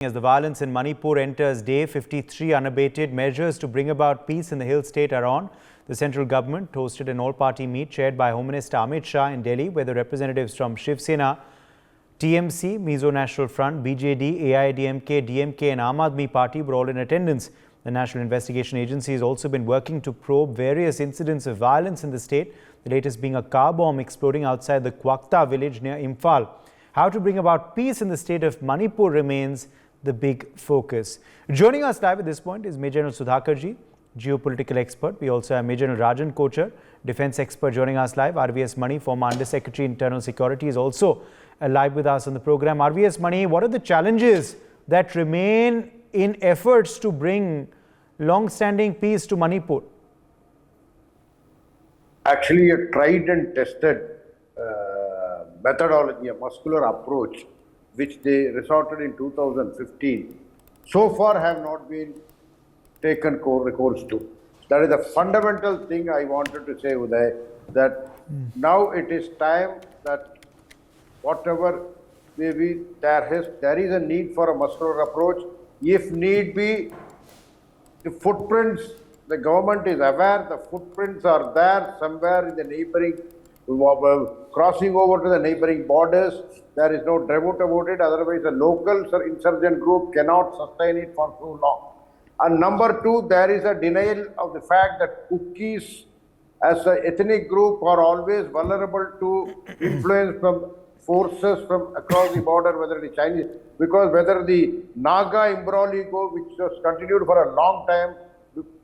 As the violence in Manipur enters day 53, unabated measures to bring about peace in the hill state are on. The central government hosted an all-party meet chaired by Home Minister Amit Shah in Delhi, where the representatives from Shiv Sena, TMC, Mizo National Front, BJD, AIADMK, DMK and AAP party were all in attendance. The National Investigation Agency has also been working to probe various incidents of violence in the state, the latest being a car bomb exploding outside the Kwakta village near Imphal. How to bring about peace in the state of Manipur remains the big focus. Joining us live at this point is Major General Sudhakarji, geopolitical expert. We also have Major General Rajan Kochar, defense expert, joining us live. RVS Mani, former Under Secretary Internal Security, is also live with us on the program. RVS Mani, what are the challenges that remain in efforts to bring long-standing peace to Manipur? Actually, a tried and tested methodology, a muscular approach, which they resorted in 2015, so far have not been taken recourse to. That is the fundamental thing I wanted to say, Uday, that now it is time that whatever may be, there is a need for a muscular approach. If need be, the footprints, the government is aware, the footprints are there somewhere in the neighboring, crossing over to the neighboring borders. There is no doubt about it. Otherwise, the local insurgent group cannot sustain it for so long. And number two, there is a denial of the fact that cookies as an ethnic group are always vulnerable to influence from forces from across the border, whether it is Chinese, because whether the Naga imbroglio, which was continued for a long time,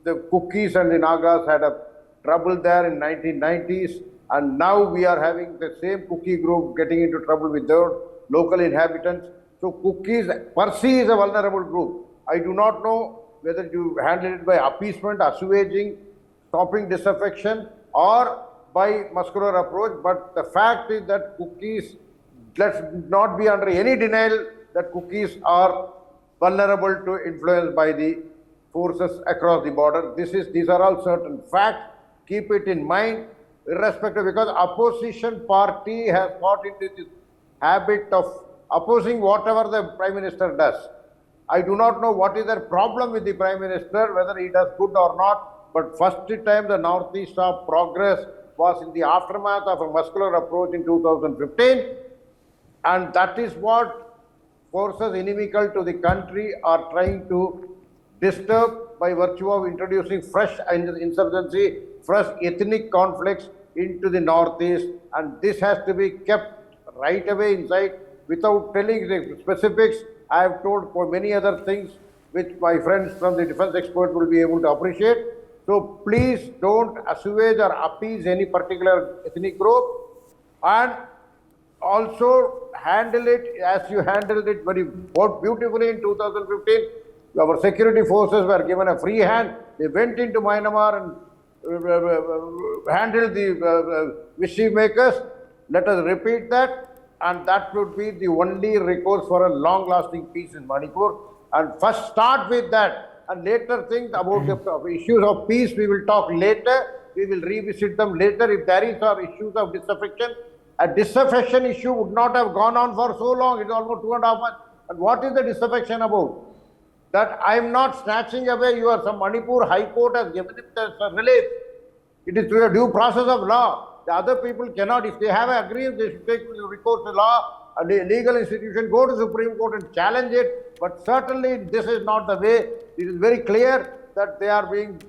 the cookies and the Nagas had a trouble there in 1990s. And now we are having the same cookie group getting into trouble with their local inhabitants. So cookies per se is a vulnerable group. I do not know whether you handle it by appeasement, assuaging, stopping disaffection, or by muscular approach. But the fact is that cookies, let's not be under any denial that cookies are vulnerable to influence by the forces across the border. These are all certain facts. Keep it in mind. Irrespective, because opposition party has got into this habit of opposing whatever the Prime Minister does. I do not know what is their problem with the Prime Minister, whether he does good or not, but first time the Northeast saw progress was in the aftermath of a muscular approach in 2015, and that is what forces inimical to the country are trying to disturb by virtue of introducing fresh insurgency, fresh ethnic conflicts into the Northeast, and this has to be kept right away inside without telling the specifics. I have told for many other things which my friends from the defense expert will be able to appreciate. So please don't assuage or appease any particular ethnic group, and also handle it as you handled it very beautifully in 2015. Our security forces were given a free hand. They went into Myanmar and handle the mischief makers. Let us repeat that, and that would be the only recourse for a long-lasting peace in Manipur. And first start with that, and later think about the issues of peace. We will talk later. We will revisit them later. If there is some issues of disaffection, a disaffection issue would not have gone on for so long. It's almost 2.5 months. And what is the disaffection about? That I am not snatching away some Manipur High Court has given it as a relief. It is through a due process of law. The other people cannot. If they have an agreement, they should take recourse to law. A legal institution go to Supreme Court and challenge it. But certainly this is not the way. It is very clear that they are being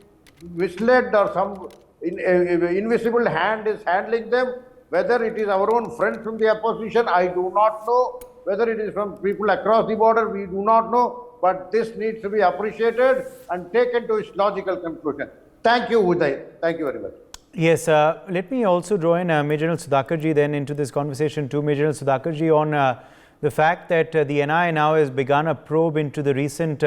misled, or some invisible hand is handling them. Whether it is our own friends from the opposition, I do not know. Whether it is from people across the border, we do not know. But this needs to be appreciated and taken to its logical conclusion. Thank you, Uday. Thank you very much. Yes, let me also join Major General Sudhakarji then into this conversation too. Major General Sudhakarji, on the fact that the NIA now has begun a probe into the recent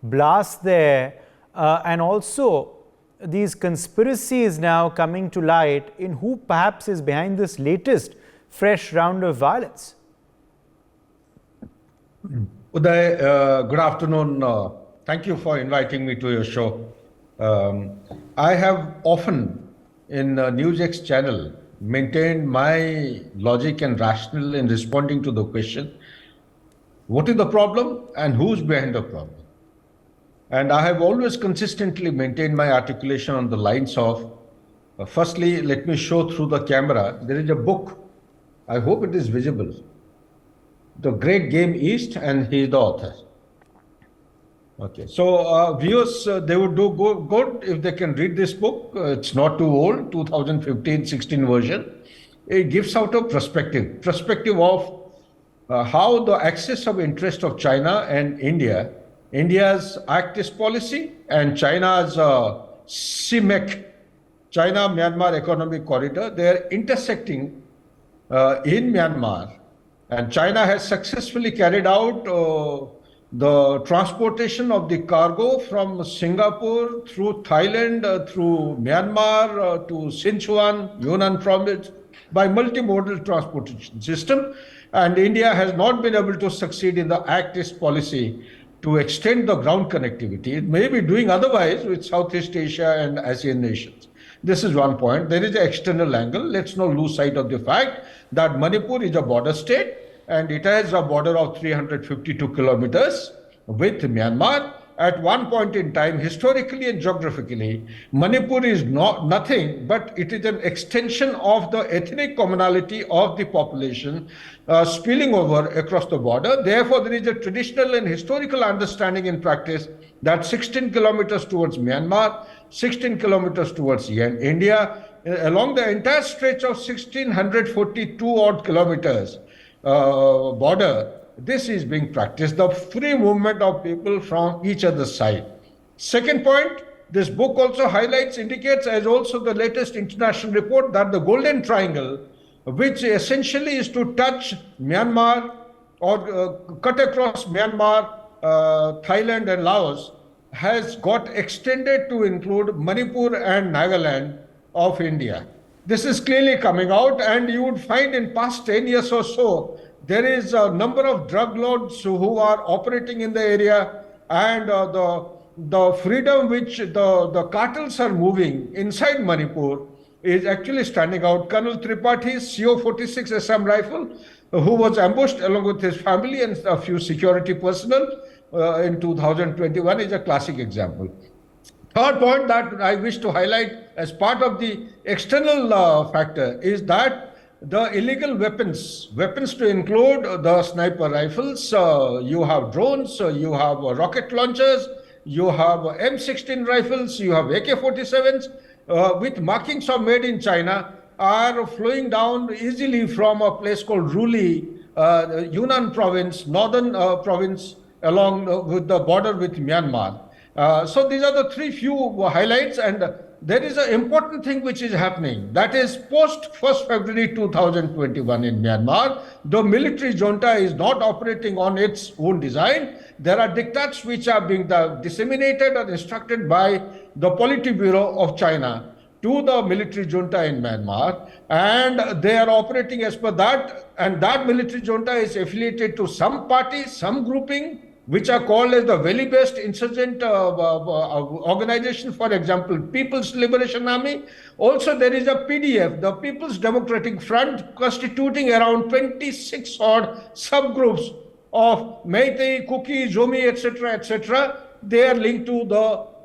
blast there, and also these conspiracies now coming to light in who perhaps is behind this latest fresh round of violence. Uday, good afternoon. Thank you for inviting me to your show. I have often in NewsX channel maintained my logic and rationale in responding to the question. what is the problem and who's behind the problem. And I have always consistently maintained my articulation on the lines of, firstly, let me show through the camera. There is a book. I hope it is visible. The Great Game East, and he is the author. Okay, so viewers, they would do good if they can read this book. It's not too old, 2015-16 version. It gives out a perspective of how the axis of interest of China and India, India's Act East policy and China's CMEC, China-Myanmar Economic Corridor, they are intersecting in Myanmar. And China has successfully carried out the transportation of the cargo from Singapore through Thailand, through Myanmar, to Sichuan, Yunnan province, by multimodal transportation system. And India has not been able to succeed in the Act East policy to extend the ground connectivity. It may be doing otherwise with Southeast Asia and ASEAN nations. This is one point. There is an external angle. Let's not lose sight of the fact that Manipur is a border state and it has a border of 352 kilometers with Myanmar. At one point in time, historically and geographically, Manipur is nothing but it is an extension of the ethnic commonality of the population spilling over across the border. Therefore, there is a traditional and historical understanding in practice that 16 kilometers towards Myanmar, 16 kilometers towards India, along the entire stretch of 1642 odd kilometers border, this is being practiced, the free movement of people from each other's side. Second point, this book also highlights, indicates, as also the latest international report, that the Golden Triangle, which essentially is to touch Myanmar or cut across Myanmar, Thailand and Laos, has got extended to include Manipur and Nagaland of India. This is clearly coming out, and you would find in past 10 years or so, there is a number of drug lords who are operating in the area, and the freedom which the cartels are moving inside Manipur is actually standing out. Colonel Tripaঠি's CO-46 Assam rifle, who was ambushed along with his family and a few security personnel in 2021, is a classic example. Third point that I wish to highlight as part of the external factor is that the illegal weapons to include the sniper rifles, you have drones, you have rocket launchers, you have M16 rifles, you have AK-47s, with markings of made in China, are flowing down easily from a place called Ruli, Yunnan province, northern province, along with the border with Myanmar. So these are the three few highlights, and there is an important thing which is happening. That is, post 1st February 2021 in Myanmar, the military junta is not operating on its own design. There are diktats which are being disseminated or instructed by the Politburo of China to the military junta in Myanmar, and they are operating as per that, and that military junta is affiliated to some party, some grouping, which are called as the valley-based insurgent organization, for example, People's Liberation Army. Also, there is a PDF, the People's Democratic Front, constituting around 26 odd subgroups of Meitei, Kuki, Zomi, etc. They are linked to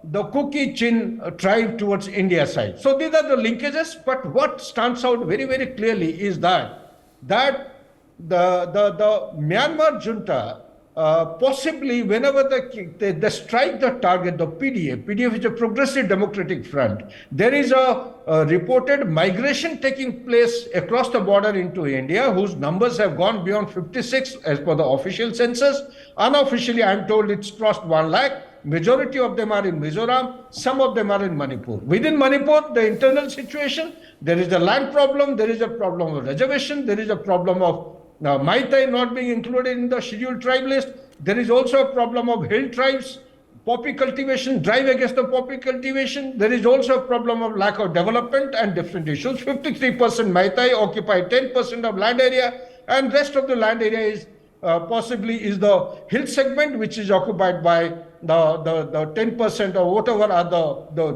the Kuki Chin tribe towards India side. So these are the linkages, but what stands out very, very clearly is that the Myanmar junta, possibly whenever they strike the target, the PDF is a Progressive Democratic Front, there is a reported migration taking place across the border into India, whose numbers have gone beyond 56 as per the official census. Unofficially, I am told it's crossed 1 lakh. Majority of them are in Mizoram, some of them are in Manipur. Within Manipur, the internal situation, there is a land problem, there is a problem of reservation, there is a problem of Maitai not being included in the scheduled tribe list. There is also a problem of hill tribes, poppy cultivation, drive against the poppy cultivation. There is also a problem of lack of development and different issues. 53% Maitai occupy 10% of land area, and rest of the land area is possibly is the hill segment, which is occupied by the 10% or whatever are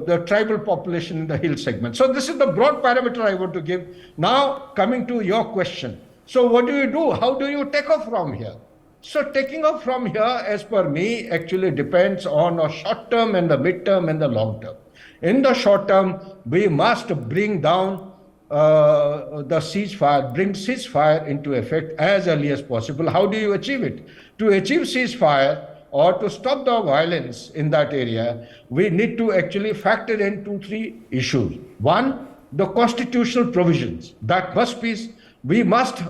the tribal population in the hill segment. So this is the broad parameter I want to give. Now, coming to your question. So what do you do? How do you take off from here? So taking off from here, as per me, actually depends on a short term and the mid term and the long term. In the short term, we must bring down the ceasefire, bring ceasefire into effect as early as possible. How do you achieve it? To achieve ceasefire or to stop the violence in that area, we need to actually factor in 2-3 issues. One, the constitutional provisions that must be, we must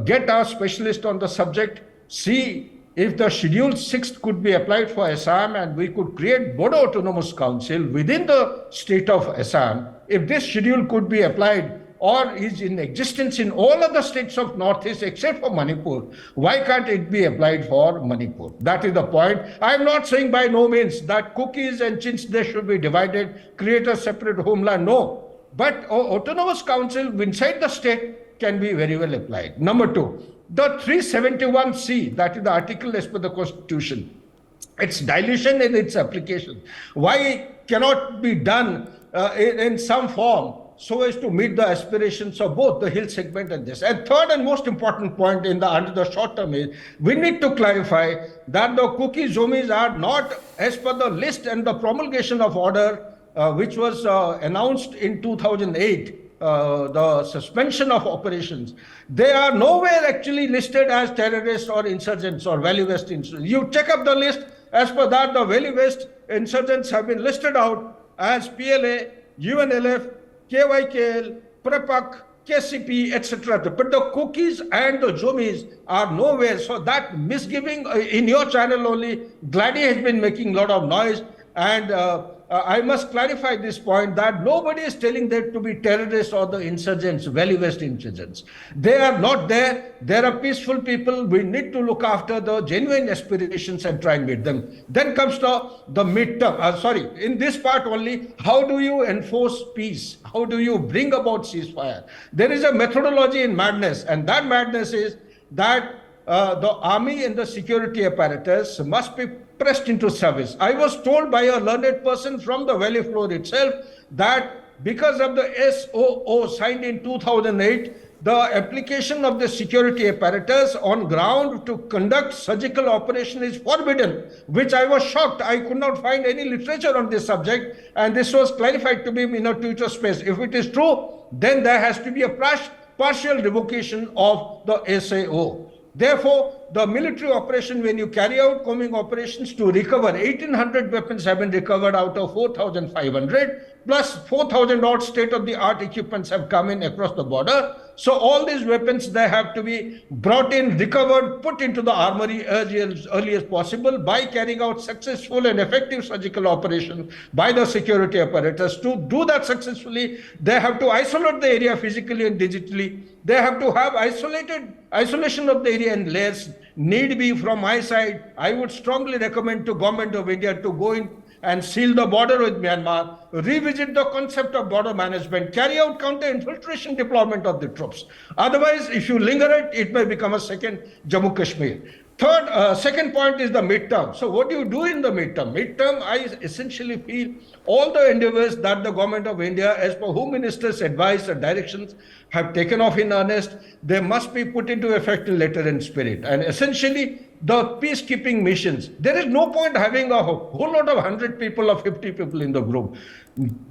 get our specialist on the subject, see if the Schedule 6 could be applied for Assam and we could create Bodo Autonomous Council within the state of Assam. If this schedule could be applied or is in existence in all other states of Northeast except for Manipur, why can't it be applied for Manipur? That is the point. I'm not saying by no means that cookies and chins, they should be divided, create a separate homeland, no. But autonomous council inside the state can be very well applied. Number two, the 371C, that is the article as per the constitution, its dilution in its application. Why it cannot be done in some form so as to meet the aspirations of both the hill segment and this. And third and most important point in the under the short term is we need to clarify that the cookie zones are not as per the list and the promulgation of order which was announced in 2008. The suspension of operations, they are nowhere actually listed as terrorists or insurgents or Valley West insurgents. You check up the list, as per that the Valley West insurgents have been listed out as PLA, UNLF, KYKL, PREPAC, KCP, etc. But the cookies and the Jomis are nowhere. So that misgiving in your channel only, Gladdy has been making a lot of noise, and I must clarify this point that nobody is telling them to be terrorists or the insurgents, Valley West insurgents. They are not there. They are peaceful people. We need to look after the genuine aspirations and try and meet them. Then comes the midterm. In this part only, how do you enforce peace? How do you bring about ceasefire? There is a methodology in madness, and that madness is that the army and the security apparatus must be pressed into service. I was told by a learned person from the valley floor itself that because of the SOO signed in 2008, the application of the security apparatus on ground to conduct surgical operation is forbidden, which I was shocked. I could not find any literature on this subject, and this was clarified to me in a Twitter space. If it is true, then there has to be a partial revocation of the SAO. Therefore, the military operation, when you carry out combing operations to recover, 1,800 weapons have been recovered out of 4,500, plus 4,000 odd state-of-the-art equipments have come in across the border. So all these weapons, they have to be brought in, recovered, put into the armory as early as possible by carrying out successful and effective surgical operation by the security apparatus. To do that successfully, they have to isolate the area physically and digitally. They have to have isolation of the area in layers. Need be from my side, I would strongly recommend to Government of India to go in and seal the border with Myanmar, revisit the concept of border management, carry out counter-infiltration deployment of the troops. Otherwise, if you linger it may become a second Jammu Kashmir. Second point is the midterm. So what do you do in the midterm? Midterm, I essentially feel all the endeavors that the Government of India, as per Home Minister's advice and directions, have taken off in earnest. They must be put into effect in letter and spirit. And essentially, the peacekeeping missions, there is no point having a whole lot of 100 people or 50 people in the group.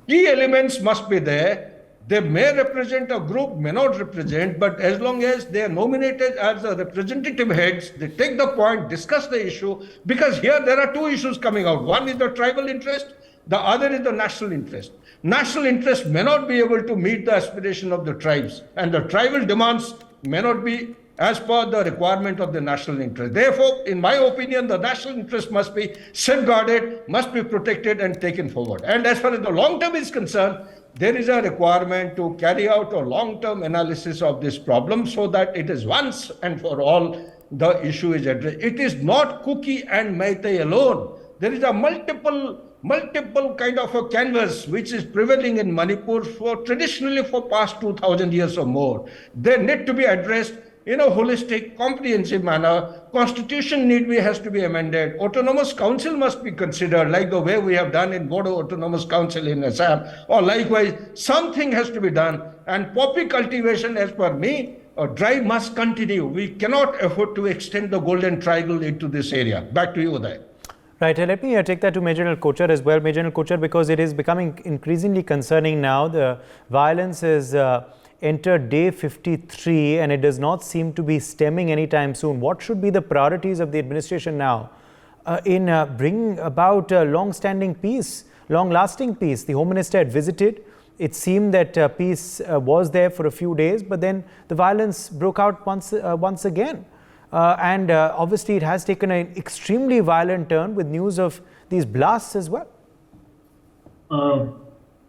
Key elements must be there. They may represent a group, may not represent, but as long as they are nominated as the representative heads, they take the point, discuss the issue, because here there are two issues coming out. One is the tribal interest, the other is the national interest. National interest may not be able to meet the aspiration of the tribes, and the tribal demands may not be as per the requirement of the national interest. Therefore, in my opinion, the national interest must be safeguarded, must be protected and taken forward. And as far as the long term is concerned, there is a requirement to carry out a long-term analysis of this problem so that it is once and for all the issue is addressed. It is not Kuki and Meitei alone. There is a multiple kind of a canvas which is prevailing in Manipur traditionally for past 2,000 years or more. They need to be addressed in a holistic, comprehensive manner. Constitution has to be amended. Autonomous Council must be considered, like the way we have done in Bodo Autonomous Council in Assam, or likewise, something has to be done. And poppy cultivation, as per me, drive must continue. We cannot afford to extend the Golden Triangle into this area. Back to you, Uday. Right, let me take that to Major General Kochhar as well. Major General Kochhar, because it is becoming increasingly concerning now. The violence has entered day 53 and it does not seem to be stemming anytime soon. What should be the priorities of the administration now in bringing about long-standing peace, long-lasting peace? The Home Minister had visited. It seemed that peace was there for a few days, but then the violence broke out once again. Obviously, it has taken an extremely violent turn with news of these blasts as well.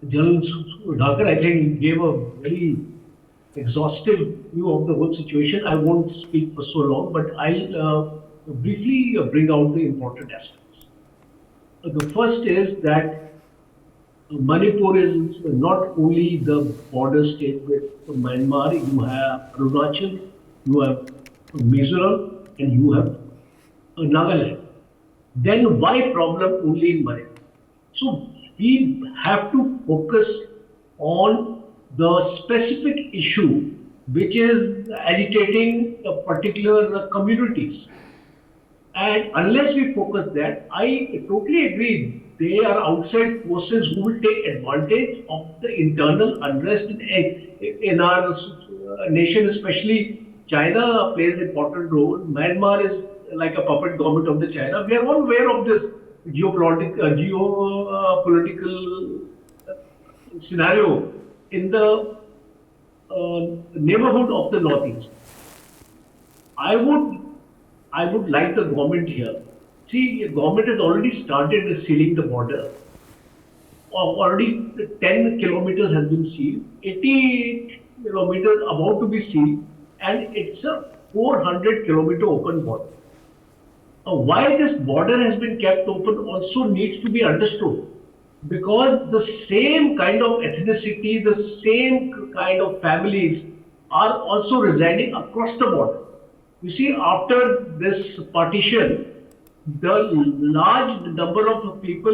General Dhakar, I think, gave a very exhaustive view of the whole situation. I won't speak for so long, but I'll briefly bring out the important aspects. The first is that Manipur is not only the border state with Myanmar, you have Arunachal, you have Mizoram, and you have Nagaland. Then why problem only in Manipur? So we have to focus on the specific issue which is agitating particular communities. And unless we focus that, I totally agree. They are outside forces who will take advantage of the internal unrest in our nation, especially China plays an important role. Myanmar is like a puppet government of the China. We are all aware of this geopolitical scenario in the neighborhood of the Northeast. I would like the government here. See, the government has already started sealing the border. Already 10 kilometers has been sealed, 80 kilometers about to be sealed, and it's a 400 kilometer open border. Why this border has been kept open also needs to be understood, because the same kind of ethnicity, the same kind of families are also residing across the border. You see, after this partition, the large number of people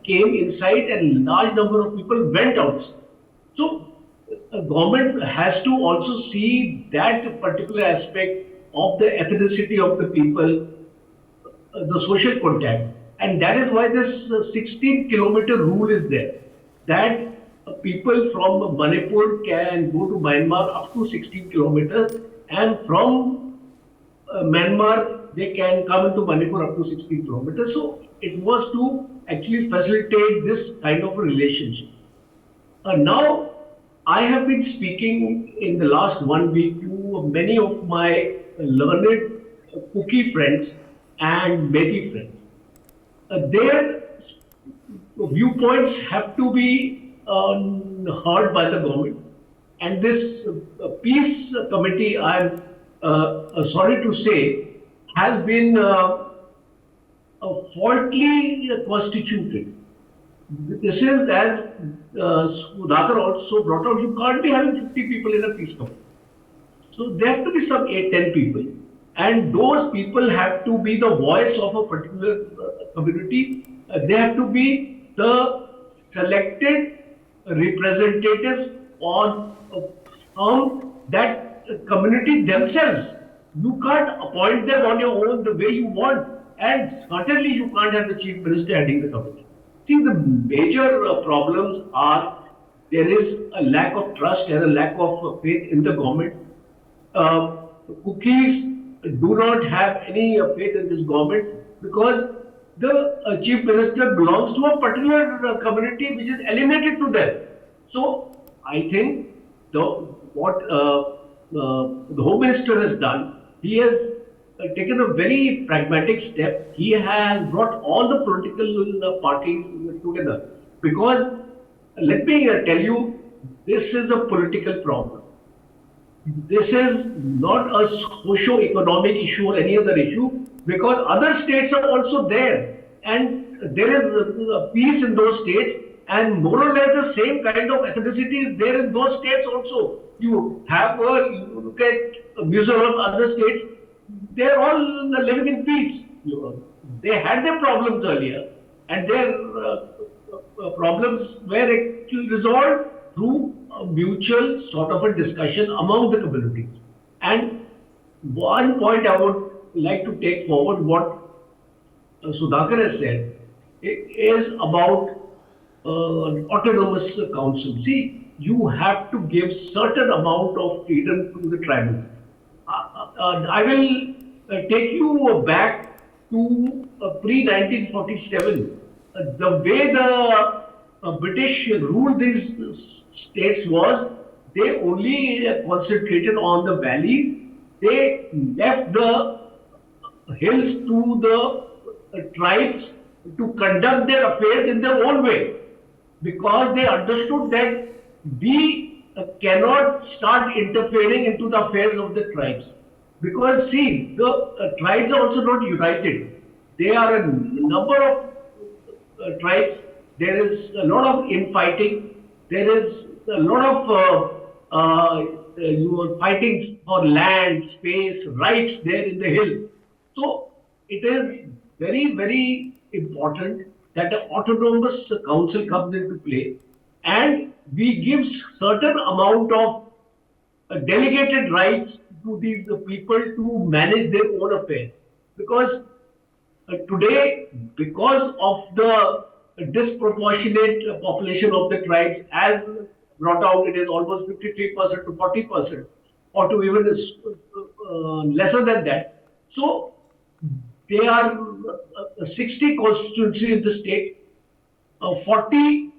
came inside and large number of people went out. So, government has to also see that particular aspect of the ethnicity of the people, the social contact. And that is why this 16-kilometer rule is there, that people from Manipur can go to Myanmar up to 16 kilometers, and from Myanmar they can come into Manipur up to 16 kilometers. So it was to actually facilitate this kind of a relationship. Now, I have been speaking in the last 1 week to many of my learned Kuki friends and Meti friends. Their viewpoints have to be heard by the government. And this peace committee, I am sorry to say, has been faultily constituted. This is, as Sudhakar also brought out, you can't be having 50 people in a peace committee. So there have to be some 8-10 people. And those people have to be the voice of a particular community. They have to be the selected representatives on that community themselves. You can't appoint them on your own the way you want, and certainly you can't have the Chief Minister heading the committee. See, the major problems are there is a lack of trust and a lack of faith in the government. Cookies do not have any faith in this government because the Chief Minister belongs to a particular community which is alienated to them. So, I think what the Home Minister has done, he has taken a very pragmatic step. He has brought all the political parties together, because let me tell you, this is a political problem. This is not a socio-economic issue or any other issue, because other states are also there, and there is peace in those states, and more or less the same kind of ethnicity is there in those states also. You have you look at Mizoram, other states, they're all living in peace. They had their problems earlier, and their problems were actually resolved through a mutual sort of a discussion among the communities. And one point I would like to take forward what Sudhakar has said is about autonomous council. See, you have to give certain amount of freedom to the tribal. I will take you back to pre-1947. The way the British ruled these states was they only concentrated on the valleys. They left the hills to the tribes to conduct their affairs in their own way, because they understood that we cannot start interfering into the affairs of the tribes. Because see, the tribes are also not united. There are a number of tribes. There is a lot of infighting. There is a lot of fighting for land, space, rights there in the hill. So it is very, very important that the autonomous council comes into play, and we give certain amount of delegated rights to these people to manage their own affairs. Because today, because of the disproportionate population of the tribes, as brought out, it is almost 53% to 40%, or to even lesser than that. So there are 60 constituencies in the state, 40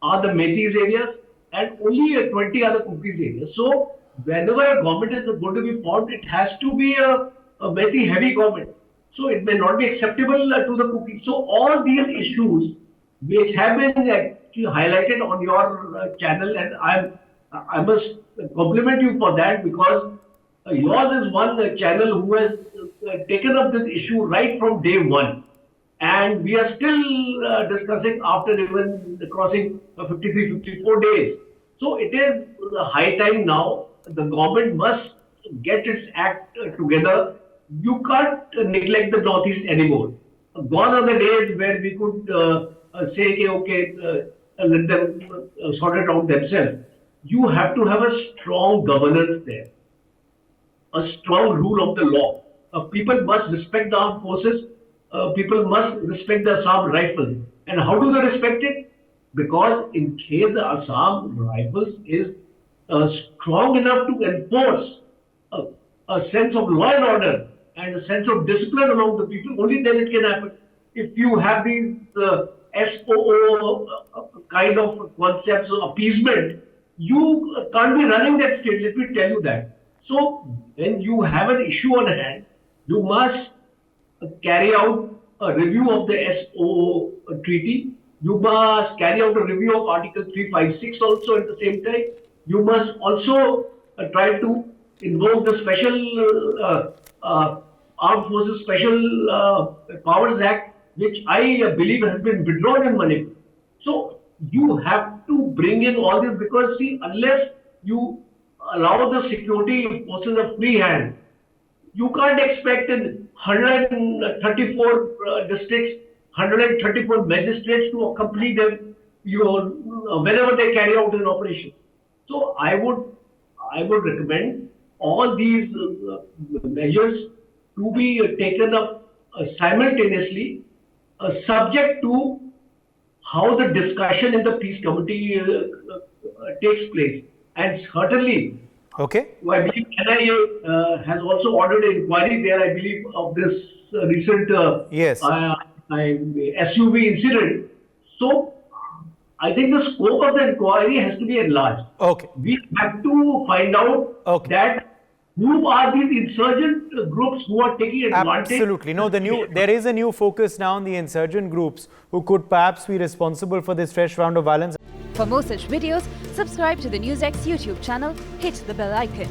are the Metis areas, and only 20 are the Cookies areas. So whenever a government is going to be formed, it has to be a Meti heavy government. So it may not be acceptable to the Cookies. So all these issues which have been actually highlighted on your channel, and I must compliment you for that, because yours is one channel who has taken up this issue right from day one. And we are still discussing after even crossing 53, 54 days. So it is high time now. The government must get its act together. You can't neglect the Northeast anymore. Gone are the days where we could say, okay, let them sort it out themselves. You have to have a strong governance there, a strong rule of the law. People must respect the armed forces. People must respect the Assam Rifles. And how do they respect it? Because in case the Assam Rifles is strong enough to enforce a sense of law and order and a sense of discipline among the people, only then it can happen. If you have these SOO kind of concepts of appeasement, you can't be running that state, let me tell you that. So when you have an issue on hand, you must carry out a review of the SOO treaty. You must carry out a review of Article 356 also at the same time. You must also try to invoke the Special Armed Forces Special Powers Act, which I believe has been withdrawn in Manipur. So you have to bring in all this, because see, unless you allow the security forces a free hand, you can't expect in 134 districts, 134 magistrates to accompany them, whenever they carry out an operation. So I would recommend all these measures to be taken up simultaneously, subject to how the discussion in the peace committee takes place. And certainly, okay, I believe NIA has also ordered an inquiry there, I believe, of this recent yes. SUV incident. So I think the scope of the inquiry has to be enlarged. Okay. We have to find out that who are these insurgent groups who are taking advantage. Absolutely. No, there is a new focus now on the insurgent groups who could perhaps be responsible for this fresh round of violence. For more such videos, subscribe to the NewsX YouTube channel, hit the bell icon.